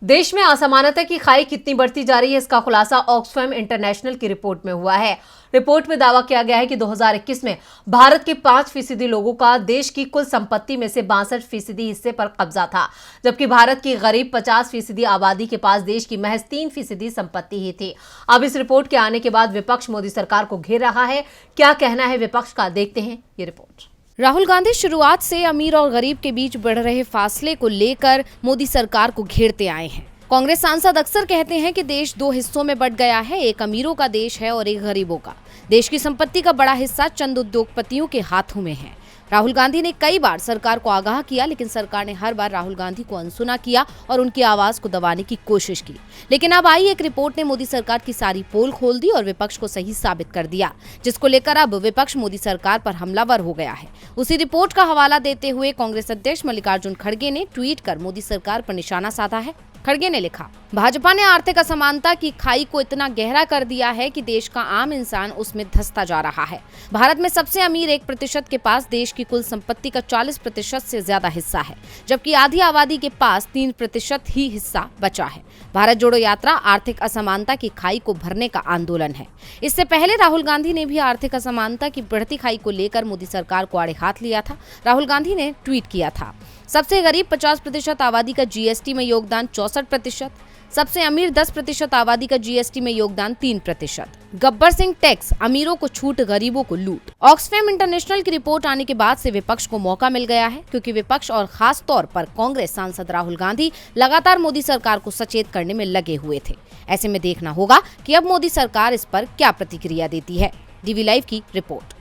देश में असमानता की खाई कितनी बढ़ती जा रही है, इसका खुलासा ऑक्सफैम इंटरनेशनल की रिपोर्ट में हुआ है। रिपोर्ट में दावा किया गया है कि 2021 में भारत के 5% लोगों का देश की कुल संपत्ति में से 62% हिस्से पर कब्जा था, जबकि भारत की गरीब 50% आबादी के पास देश की महज 3% संपत्ति ही थी। अब इस रिपोर्ट के आने के बाद विपक्ष मोदी सरकार को घेर रहा है। क्या कहना है विपक्ष का, देखते हैं ये रिपोर्ट। राहुल गांधी शुरुआत से अमीर और गरीब के बीच बढ़ रहे फासले को लेकर मोदी सरकार को घेरते आए हैं। कांग्रेस सांसद अक्सर कहते हैं कि देश दो हिस्सों में बंट गया है, एक अमीरों का देश है और एक गरीबों का। देश की संपत्ति का बड़ा हिस्सा चंद उद्योगपतियों के हाथों में है। राहुल गांधी ने कई बार सरकार को आगाह किया, लेकिन सरकार ने हर बार राहुल गांधी को अनसुना किया और उनकी आवाज को दबाने की कोशिश की। लेकिन अब आई एक रिपोर्ट ने मोदी सरकार की सारी पोल खोल दी और विपक्ष को सही साबित कर दिया, जिसको लेकर अब विपक्ष मोदी सरकार पर हमलावर हो गया है। उसी रिपोर्ट का हवाला देते हुए कांग्रेस अध्यक्ष मल्लिकार्जुन खड़गे ने ट्वीट कर मोदी सरकार पर निशाना साधा है। खड़गे ने लिखा, भाजपा ने आर्थिक असमानता की खाई को इतना गहरा कर दिया है कि देश का आम इंसान उसमें धंसता जा रहा है। भारत में सबसे अमीर 1% के पास देश की कुल संपत्ति का 40% से ज्यादा हिस्सा है, जबकि आधी आबादी के पास 3% ही हिस्सा बचा है। भारत जोड़ो यात्रा आर्थिक असमानता की खाई को भरने का आंदोलन है। इससे पहले राहुल गांधी ने भी आर्थिक असमानता की बढ़ती खाई को लेकर मोदी सरकार को आड़े हाथ लिया था। राहुल गांधी ने ट्वीट किया था, सबसे गरीब 50% आबादी का जीएसटी में योगदान 64%, सबसे अमीर 10% आबादी का जीएसटी में योगदान 3%। गब्बर सिंह टैक्स, अमीरों को छूट गरीबों को लूट। ऑक्सफैम इंटरनेशनल की रिपोर्ट आने के बाद से विपक्ष को मौका मिल गया है, क्योंकि विपक्ष और खास तौर पर कांग्रेस सांसद राहुल गांधी लगातार मोदी सरकार को सचेत करने में लगे हुए थे। ऐसे में देखना होगा कि अब मोदी सरकार इस पर क्या प्रतिक्रिया देती है। डीवी लाइव की रिपोर्ट।